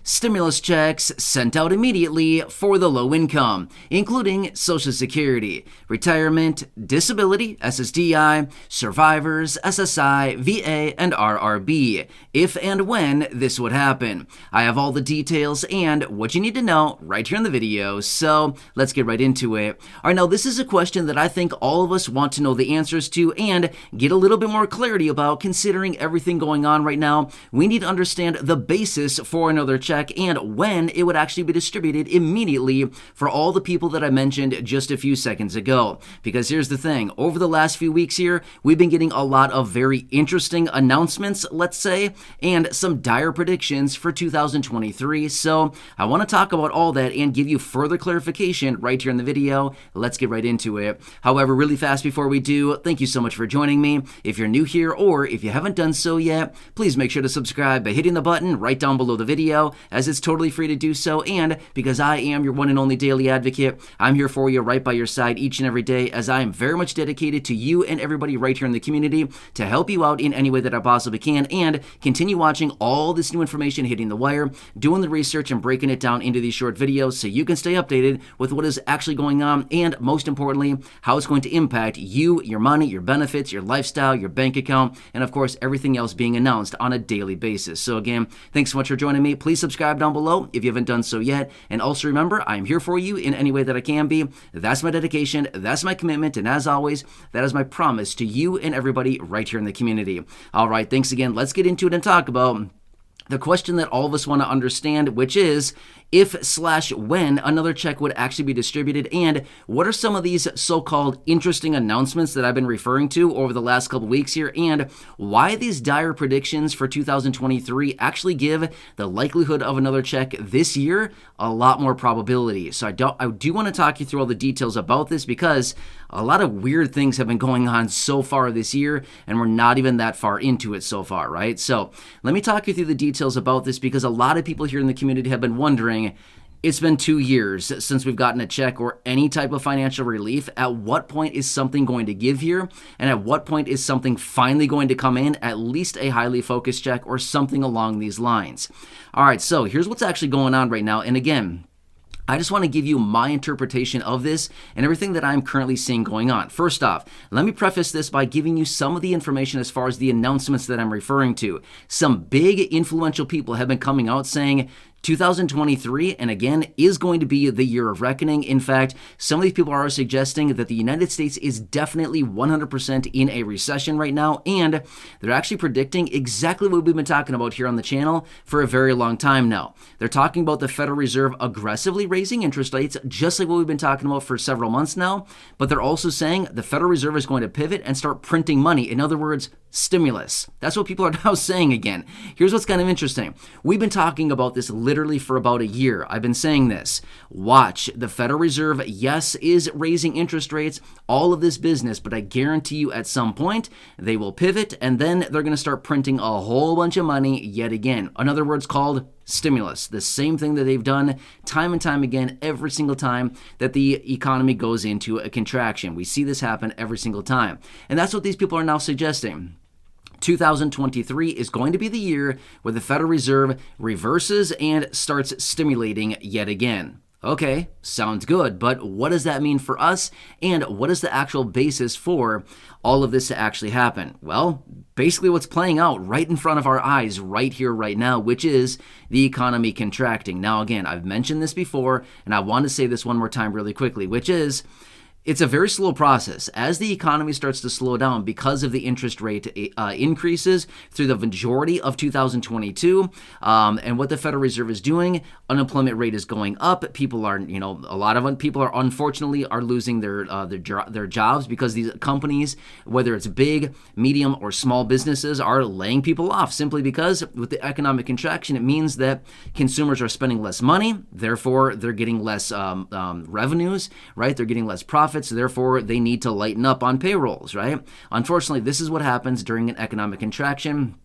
Stimulus checks sent out immediately for the low income, including Social Security, retirement, disability, SSDI, survivors, SSI, VA, and RRB, if and when this would happen. I have all the details and what you need to know right here in the video, so let's get right into it. All right, now this is a question that I think all of us want to know the answers to and get a little bit more clarity about. Considering everything going on right now, we need to understand the basis for another check and when it would actually be distributed immediately for all the people that I mentioned just a few seconds ago. Because here's the thing, over the last few weeks here, we've been getting a lot of very interesting announcements, let's say, and some dire predictions for 2023. So I want to talk about all that and give you further clarification right here in the video. Let's get right into it. However, really fast before we do, thank you so much for joining me. If you're new here or if you haven't done so yet, please make sure to subscribe by hitting the button right down below the video, as it's totally free to do so. And because I am your one and only daily advocate, I'm here for you right by your side each and every day, as I am very much dedicated to you and everybody right here in the community to help you out in any way that I possibly can and continue watching all this new information hitting the wire, doing the research and breaking it down into these short videos so you can stay updated with what is actually going on and, most importantly, how it's going to impact you, your money, your benefits, your lifestyle, your bank account, and of course everything else being announced on a daily basis. So again, thanks so much for joining me. Please subscribe down below if you haven't done so yet. And also remember, I'm here for you in any way that I can be. That's my dedication. That's my commitment. And as always, that is my promise to you and everybody right here in the community. All right, thanks again. Let's get into it and talk about the question that all of us want to understand, which is if/when another check would actually be distributed, and what are some of these so-called interesting announcements that I've been referring to over the last couple weeks here, and why these dire predictions for 2023 actually give the likelihood of another check this year a lot more probability. So I do want to talk you through all the details about this, because a lot of weird things have been going on so far this year, and we're not even that far into it so far, right? So let me talk you through the details about this, because a lot of people here in the community have been wondering, it's been 2 years since we've gotten a check or any type of financial relief. At what point is something going to give here? And at what point is something finally going to come in, at least a highly focused check or something along these lines? All right, so here's what's actually going on right now. And again, I just want to give you my interpretation of this and everything that I'm currently seeing going on. First off, let me preface this by giving you some of the information as far as the announcements that I'm referring to. Some big influential people have been coming out saying 2023, and again, is going to be the year of reckoning. In fact, some of these people are suggesting that the United States is definitely 100% in a recession right now, and they're actually predicting exactly what we've been talking about here on the channel for a very long time now. They're talking about the Federal Reserve aggressively raising interest rates, just like what we've been talking about for several months now, but they're also saying the Federal Reserve is going to pivot and start printing money. In other words, stimulus. That's what people are now saying again. Here's what's kind of interesting. We've been talking about this literally for about a year. I've been saying this. Watch, the Federal Reserve, yes, is raising interest rates, all of this business, but I guarantee you at some point they will pivot and then they're going to start printing a whole bunch of money yet again. In other words, called stimulus. The same thing that they've done time and time again every single time that the economy goes into a contraction. We see this happen every single time. And that's what these people are now suggesting. 2023 is going to be the year where the Federal Reserve reverses and starts stimulating yet again. Okay, sounds good, but what does that mean for us, and what is the actual basis for all of this to actually happen? Well, basically what's playing out right in front of our eyes right here, right now, which is the economy contracting. Now, again, I've mentioned this before, and I want to say this one more time really quickly, which is it's a very slow process. As the economy starts to slow down because of the interest rate increases through the majority of 2022, and what the Federal Reserve is doing, unemployment rate is going up. People are, a lot of people are unfortunately are losing their jobs because these companies, whether it's big, medium, or small businesses, are laying people off simply because with the economic contraction, it means that consumers are spending less money. Therefore, they're getting less revenues, right? They're getting less profits. Therefore, they need to lighten up on payrolls, right? Unfortunately, this is what happens during an economic contraction.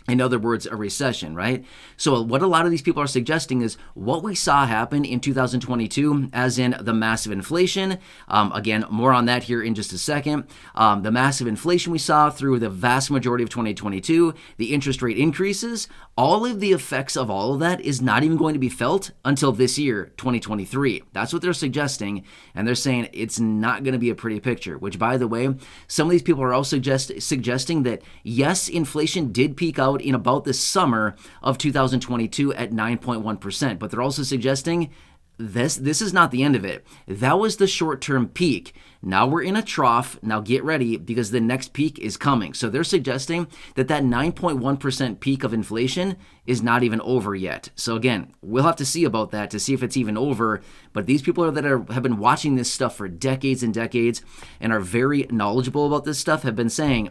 In other words, a recession, right? So what a lot of these people are suggesting is what we saw happen in 2022, as in the massive inflation. Again, more on that here in just a second. The massive inflation we saw through the vast majority of 2022, the interest rate increases, all of the effects of all of that is not even going to be felt until this year, 2023. That's what they're suggesting, and they're saying it's not going to be a pretty picture, which, by the way, some of these people are also suggesting that, yes, inflation did peak out in about the summer of 2022 at 9.1%, but they're also suggesting this is not the end of it. That was the short-term peak. Now we're in a trough. Now get ready because the next peak is coming. So they're suggesting that 9.1% peak of inflation is not even over yet. So again, we'll have to see about that to see if it's even over. But these people have been watching this stuff for decades and decades and are very knowledgeable about this stuff have been saying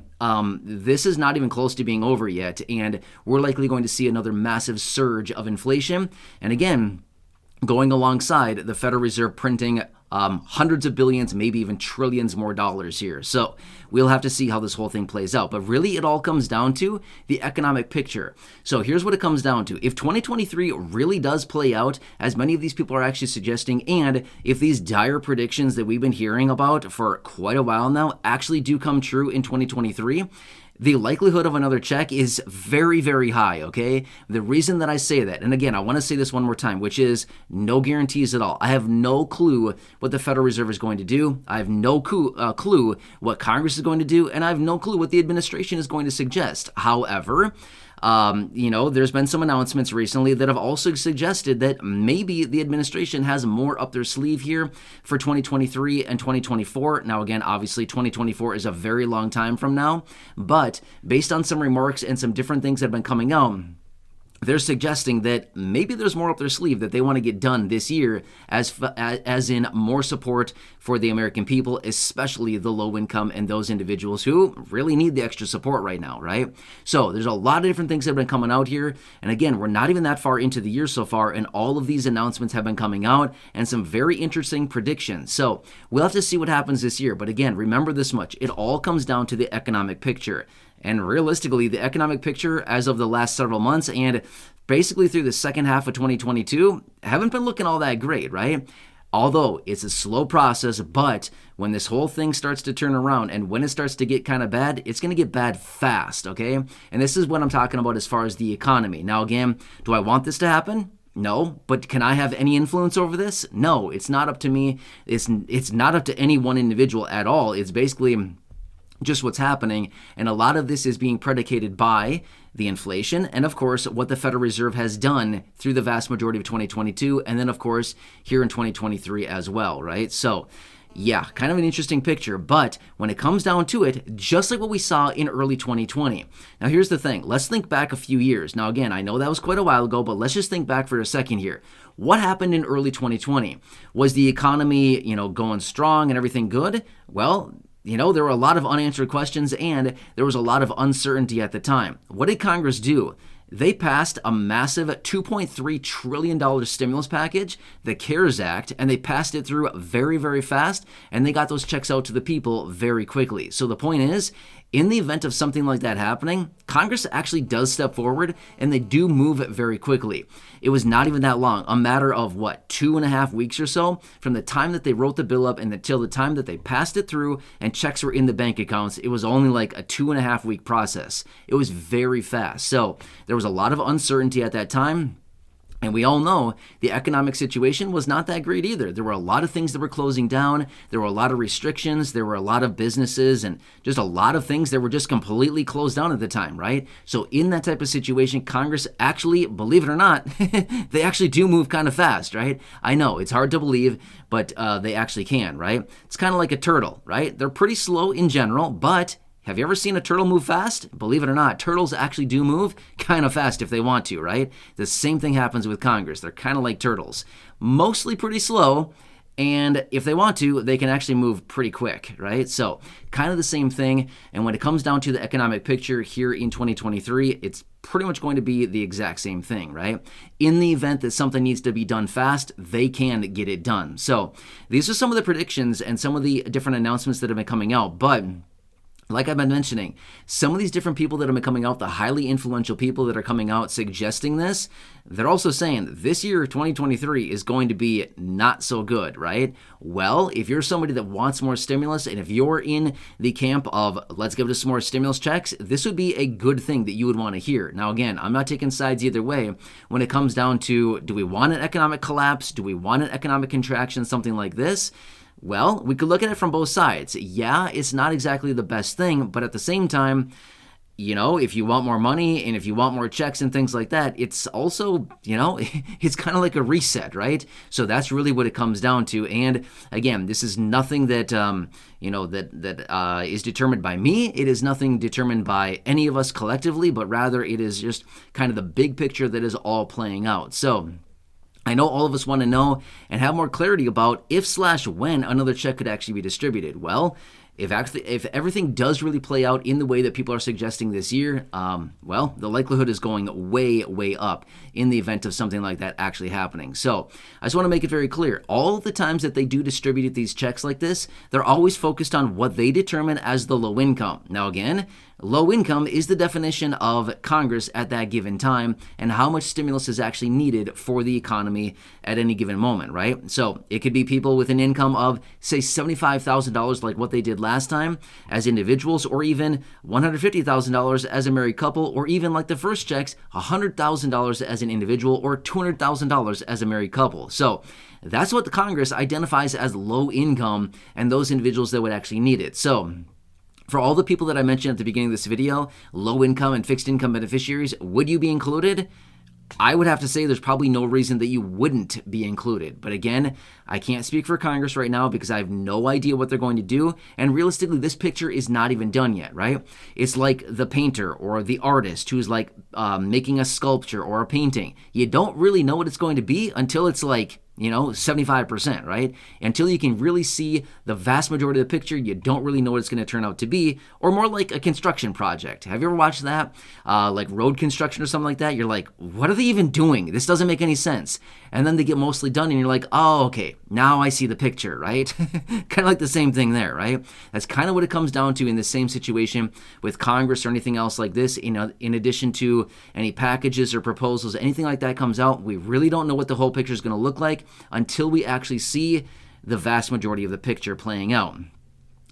this is not even close to being over yet. And we're likely going to see another massive surge of inflation. And again, going alongside the Federal Reserve printing hundreds of billions, maybe even trillions more dollars here. So we'll have to see how this whole thing plays out. But really, it all comes down to the economic picture. So here's what it comes down to. If 2023 really does play out, as many of these people are actually suggesting, and if these dire predictions that we've been hearing about for quite a while now actually do come true in 2023, the likelihood of another check is very, very high, okay? The reason that I say that, and again, I want to say this one more time, which is no guarantees at all. I have no clue what the Federal Reserve is going to do. I have no clue what Congress is going to do, and I have no clue what the administration is going to suggest. However, there's been some announcements recently that have also suggested that maybe the administration has more up their sleeve here for 2023 and 2024. Now, again, obviously 2024 is a very long time from now, but based on some remarks and some different things that have been coming out, they're suggesting that maybe there's more up their sleeve that they want to get done this year, as in more support for the American people, especially the low income and those individuals who really need the extra support right now, right? So there's a lot of different things that have been coming out here. And again, we're not even that far into the year so far, and all of these announcements have been coming out and some very interesting predictions. So we'll have to see what happens this year. But again, remember this much. It all comes down to the economic picture. And realistically, the economic picture as of the last several months and basically through the second half of 2022 haven't been looking all that great, right? Although it's a slow process, but when this whole thing starts to turn around and when it starts to get kind of bad, it's going to get bad fast, okay? And this is what I'm talking about as far as the economy. Now, again, do I want this to happen? No, but can I have any influence over this? No, it's not up to me. It's not up to any one individual at all. It's basically just what's happening, and a lot of this is being predicated by the inflation and, of course, what the Federal Reserve has done through the vast majority of 2022, and then, of course, here in 2023 as well, right? So, yeah, kind of an interesting picture, but when it comes down to it, just like what we saw in early 2020. Now, here's the thing. Let's think back a few years. Now, again, I know that was quite a while ago, but let's just think back for a second here. What happened in early 2020? Was the economy, going strong and everything good? Well, there were a lot of unanswered questions and there was a lot of uncertainty at the time. What did Congress do? They passed a massive $2.3 trillion stimulus package, the CARES Act, and they passed it through very, very fast, and they got those checks out to the people very quickly. So the point is, in the event of something like that happening, Congress actually does step forward, and they do move very quickly. It was not even that long, a matter of, 2.5 weeks or so, from the time that they wrote the bill up and until the time that they passed it through and checks were in the bank accounts. It was only like a 2.5 week process. It was very fast. So there was a lot of uncertainty at that time. And we all know the economic situation was not that great either. There were a lot of things that were closing down. There were a lot of restrictions. There were a lot of businesses and just a lot of things that were just completely closed down at the time, right? So in that type of situation, Congress actually, believe it or not, they actually do move kind of fast, right? I know it's hard to believe, but they actually can, right? It's kind of like a turtle, right? They're pretty slow in general, but have you ever seen a turtle move fast? Believe it or not, turtles actually do move kind of fast if they want to, right? The same thing happens with Congress. They're kind of like turtles, mostly pretty slow, and if they want to, they can actually move pretty quick, right? So kind of the same thing, and when it comes down to the economic picture here in 2023, it's pretty much going to be the exact same thing, right? In the event that something needs to be done fast, they can get it done. So these are some of the predictions and some of the different announcements that have been coming out, but like I've been mentioning, some of these different people that have been coming out, the highly influential people that are coming out suggesting this, they're also saying this year, 2023, is going to be not so good, right? Well, if you're somebody that wants more stimulus, and if you're in the camp of let's give us some more stimulus checks, this would be a good thing that you would want to hear. Now, again, I'm not taking sides either way when it comes down to, do we want an economic collapse? Do we want an economic contraction, something like this? Well, we could look at it from both sides. Yeah, it's not exactly the best thing, but at the same time, if you want more money and if you want more checks and things like that, it's also, it's kind of like a reset, right? So that's really what it comes down to. And again, this is nothing that, is determined by me. It is nothing determined by any of us collectively, but rather it is just kind of the big picture that is all playing out. So I know all of us want to know and have more clarity about if/when another check could actually be distributed. Well, if everything does really play out in the way that people are suggesting this year, the likelihood is going way, way up in the event of something like that actually happening. So I just want to make it very clear. All the times that they do distribute these checks like this, they're always focused on what they determine as the low income. Now again, low income is the definition of Congress at that given time and how much stimulus is actually needed for the economy at any given moment, right? So it could be people with an income of, say, $75,000 like what they did last time as individuals, or even $150,000 as a married couple, or even like the first checks, $100,000 as an individual, or $200,000 as a married couple. So that's what the Congress identifies as low income and those individuals that would actually need it. So for all the people that I mentioned at the beginning of this video, low income and fixed income beneficiaries, would you be included? I would have to say there's probably no reason that you wouldn't be included. But again, I can't speak for Congress right now because I have no idea what they're going to do. And realistically, this picture is not even done yet, right? It's like the painter or the artist who's like making a sculpture or a painting. You don't really know what it's going to be until it's like, 75%, right? Until you can really see the vast majority of the picture, you don't really know what it's going to turn out to be, or more like a construction project. Have you ever watched that? Like road construction or something like that? You're like, what are they even doing? This doesn't make any sense. And then they get mostly done and you're like, oh, okay, now I see the picture, right? Kind of like the same thing there, right? That's kind of what it comes down to in the same situation with Congress or anything else like this. In addition to any packages or proposals, anything like that comes out, we really don't know what the whole picture is going to look like until we actually see the vast majority of the picture playing out.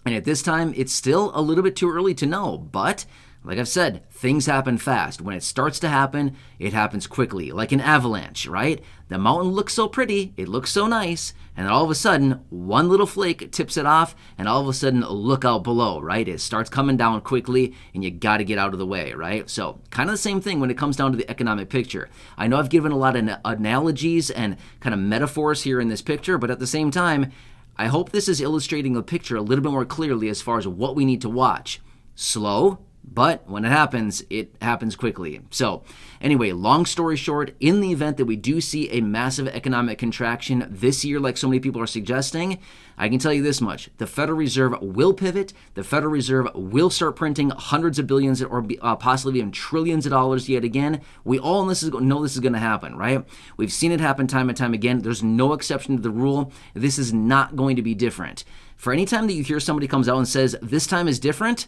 And at this time, it's still a little bit too early to know, but like I've said, things happen fast. When it starts to happen, it happens quickly, like an avalanche, right? The mountain looks so pretty, it looks so nice, and then all of a sudden, one little flake tips it off, and all of a sudden, look out below, right? It starts coming down quickly, and you got to get out of the way, right? So kind of the same thing when it comes down to the economic picture. I know I've given a lot of analogies and kind of metaphors here in this picture, but at the same time, I hope this is illustrating the picture a little bit more clearly as far as what we need to watch. Slow, but when it happens quickly. So anyway, long story short, in the event that we do see a massive economic contraction this year, like so many people are suggesting, I can tell you this much. The Federal Reserve will pivot. The Federal Reserve will start printing hundreds of billions or possibly even trillions of dollars yet again. We all know this is going to happen, right? We've seen it happen time and time again. There's no exception to the rule. This is not going to be different. For any time that you hear somebody comes out and says, this time is different,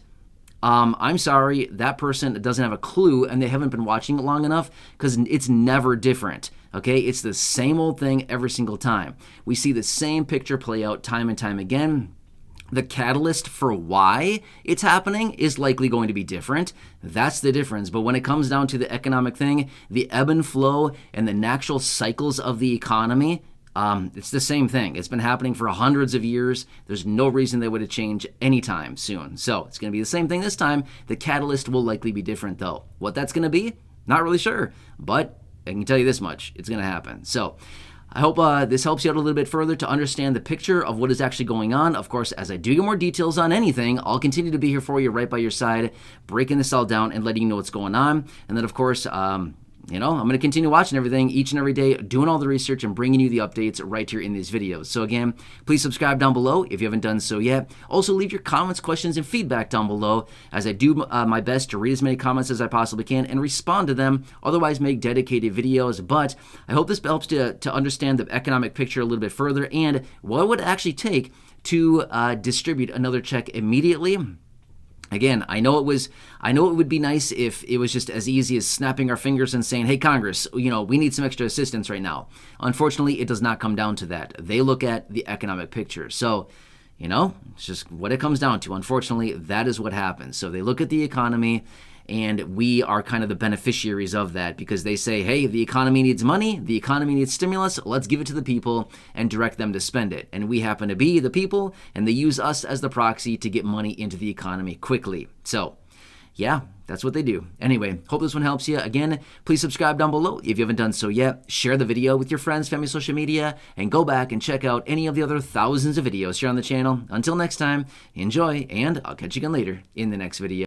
I'm sorry, that person doesn't have a clue and they haven't been watching it long enough, because it's never different, okay? It's the same old thing every single time. We see the same picture play out time and time again. The catalyst for why it's happening is likely going to be different. That's the difference. But when it comes down to the economic thing, the ebb and flow and the natural cycles of the economy, it's the same thing. It's been happening for hundreds of years. There's no reason they would have changed anytime soon. So it's going to be the same thing this time. The catalyst will likely be different, though. What that's going to be, not really sure. But I can tell you this much. It's going to happen. So I hope this helps you out a little bit further to understand the picture of what is actually going on. Of course, as I do get more details on anything, I'll continue to be here for you right by your side, breaking this all down and letting you know what's going on. And then, of course, I'm going to continue watching everything each and every day, doing all the research and bringing you the updates right here in these videos. So again, please subscribe down below if you haven't done so yet. Also, leave your comments, questions, and feedback down below as I do my best to read as many comments as I possibly can and respond to them, otherwise make dedicated videos. But I hope this helps to understand the economic picture a little bit further and what it would actually take to distribute another check immediately. Again, I know it would be nice if it was just as easy as snapping our fingers and saying, hey, Congress, we need some extra assistance right now. Unfortunately, it does not come down to that. They look at the economic picture. So, it's just what it comes down to. Unfortunately, that is what happens. So they look at the economy, and we are kind of the beneficiaries of that because they say, hey, the economy needs money, the economy needs stimulus, let's give it to the people and direct them to spend it. And we happen to be the people, and they use us as the proxy to get money into the economy quickly. So, yeah, that's what they do. Anyway, hope this one helps you. Again, please subscribe down below if you haven't done so yet. Share the video with your friends, family, social media, and go back and check out any of the other thousands of videos here on the channel. Until next time, enjoy, and I'll catch you again later in the next video.